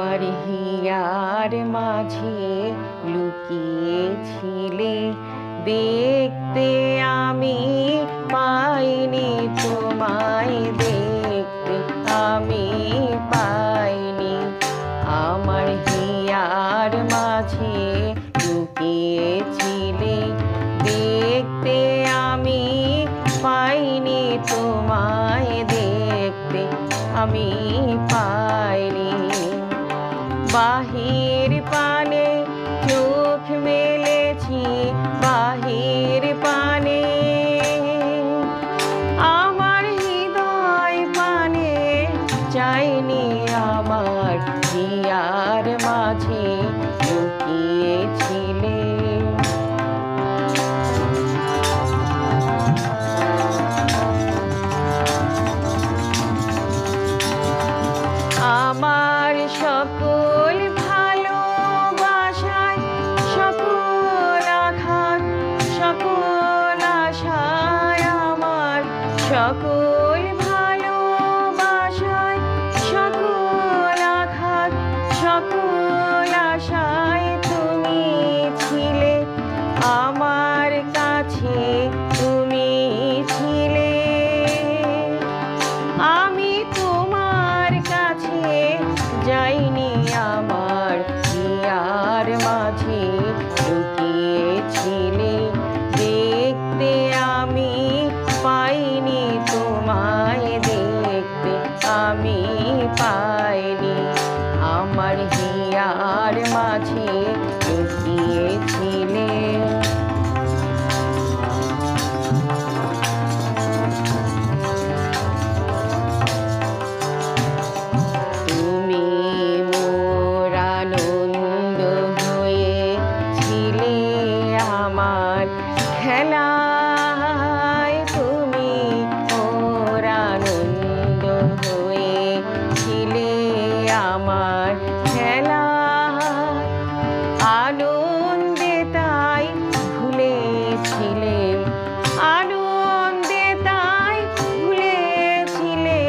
আমার হিয়ার মাঝে লুকিয়েছিলে, দেখতে আমি পাইনি তোমায়, দেখতে আমি পাইনি। আমার হিয়ার মাঝে লুকিয়েছিলে, দেখতে আমি পাইনি তোমায়, দেখতে আমি পাইনি। বাহির পানে চোখ মেলেছি, বাহির পানে আমার হৃদয় পানে চাইনি। আমার হিয়ার মাঝে লুকিয়েছিলে। আমার সকল ভালোবাসায়, সকল আঘাত, সকল আশায়, আমার সকল ভালোবাসায়, সকল আঘাত, সকল আশায় তুমি ছিলে। আমার কাছে তুমি ছিলে, আমি তোমার কাছে যাইনি। আমার হিয়ার মাঝে লুকিয়েছিলে, দেখতে আমি পাইনি তোমায়, দেখতে আমি পাইনি। আমার হিয়ার মাঝে লুকিয়েছিলে। খেলায় তুমি মোর আনন্দ হয়েছিলে, আমার খেলায় আনন্দে তাই ভুলেছিলে, আনন্দে তাই ভুলেছিলে।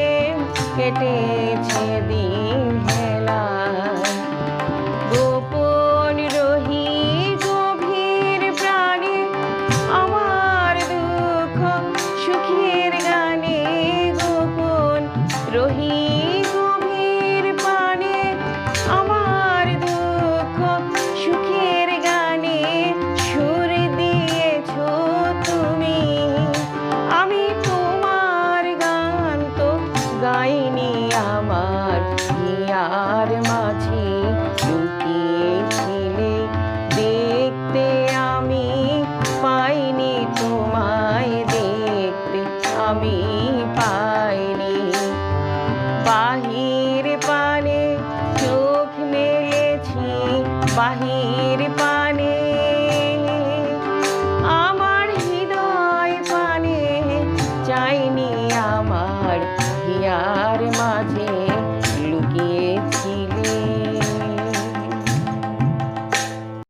কেটেছে দিন হেলায়, গোপন রহি গভীর প্রাণে, আমার দুঃখ সুখের গানে, গোপন রহি গভীর প্রাণে, আমার দুঃখ সুখের গানে সুর দিয়েছ তুমি। আমি তোমার গান তো গাইনি, আমার হিয়ার মাঝে লুকিয়েছিলে, দেখতে আমি পাইনি তোমায়, দেখতে আমি পাইনি। বাহির পানে চোখ মেলেছি, বাহির